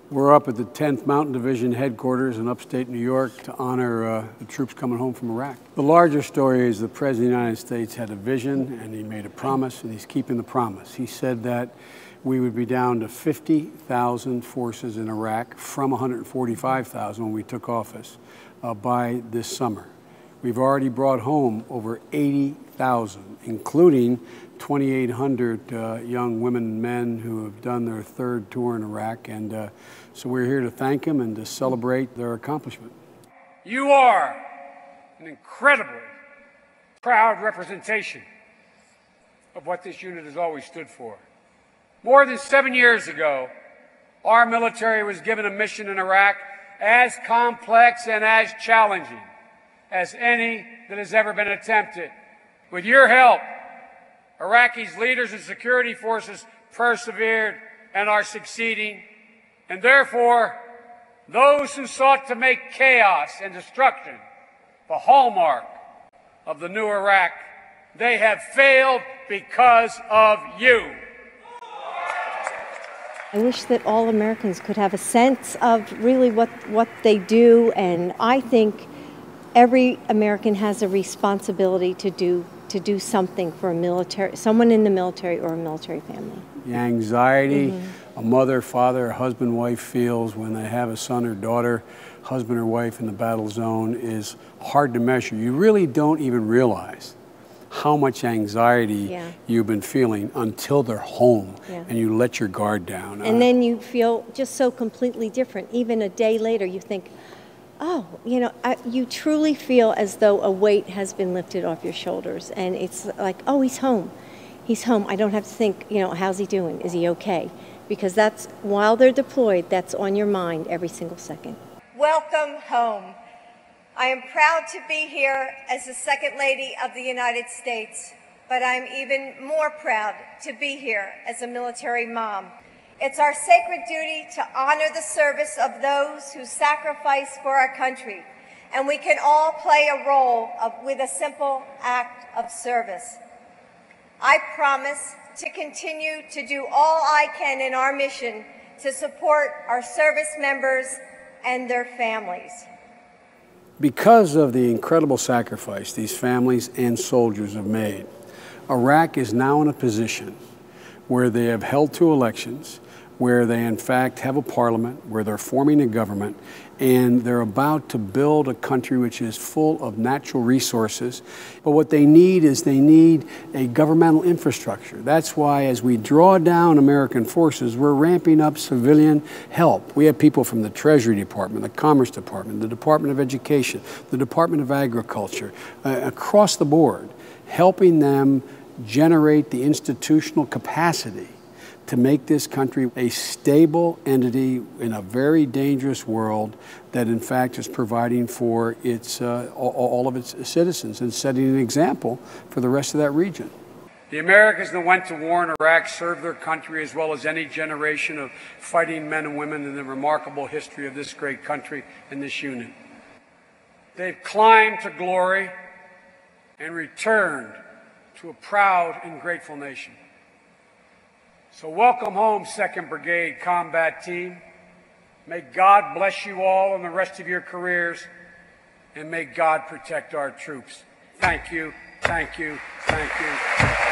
We're up at the 10th Mountain Division headquarters in upstate New York to honor the troops coming home from Iraq. The larger story is the President of the United States had a vision and he made a promise, and he's keeping the promise. He said that we would be down to 50,000 forces in Iraq from 145,000 when we took office by this summer. We've already brought home over 80,000, including 2,800 young women and men who have done their third tour in Iraq, and so we're here to thank them and to celebrate their accomplishment. You are an incredibly proud representation of what this unit has always stood for. More than 7 years ago, our military was given a mission in Iraq as complex and as challenging as any that has ever been attempted. With your help, Iraqis, leaders, and security forces persevered and are succeeding, and therefore, those who sought to make chaos and destruction the hallmark of the new Iraq, they have failed because of you. I wish that all Americans could have a sense of really what they do, and I think every American has a responsibility to do something for someone in the military or a military family. The anxiety a mother, father, husband, wife feels when they have a son or daughter, husband or wife in the battle zone is hard to measure. You really don't even realize how much anxiety you've been feeling until they're home and you let your guard down. And then you feel just so completely different. Even a day later, you think, oh, you know, you truly feel as though a weight has been lifted off your shoulders. And it's like, oh, he's home. He's home. I don't have to think, you know, how's he doing? Is he okay? Because that's, while they're deployed, that's on your mind every single second. Welcome home. I am proud to be here as the Second Lady of the United States, but I'm even more proud to be here as a military mom. It's our sacred duty to honor the service of those who sacrifice for our country, and we can all play a role with a simple act of service. I promise to continue to do all I can in our mission to support our service members and their families. Because of the incredible sacrifice these families and soldiers have made, Iraq is now in a position where they have held 2 elections, where they in fact have a parliament, where they're forming a government, and they're about to build a country which is full of natural resources. But what they need is they need a governmental infrastructure. That's why as we draw down American forces, we're ramping up civilian help. We have people from the Treasury Department, the Commerce Department, the Department of Education, the Department of Agriculture, across the board, helping them generate the institutional capacity to make this country a stable entity in a very dangerous world that in fact is providing for its, all of its citizens and setting an example for the rest of that region. The Americans that went to war in Iraq served their country as well as any generation of fighting men and women in the remarkable history of this great country and this unit. They've climbed to glory and returned to a proud and grateful nation. So welcome home, 2nd Brigade Combat Team. May God bless you all in the rest of your careers, and may God protect our troops. Thank you, thank you, thank you.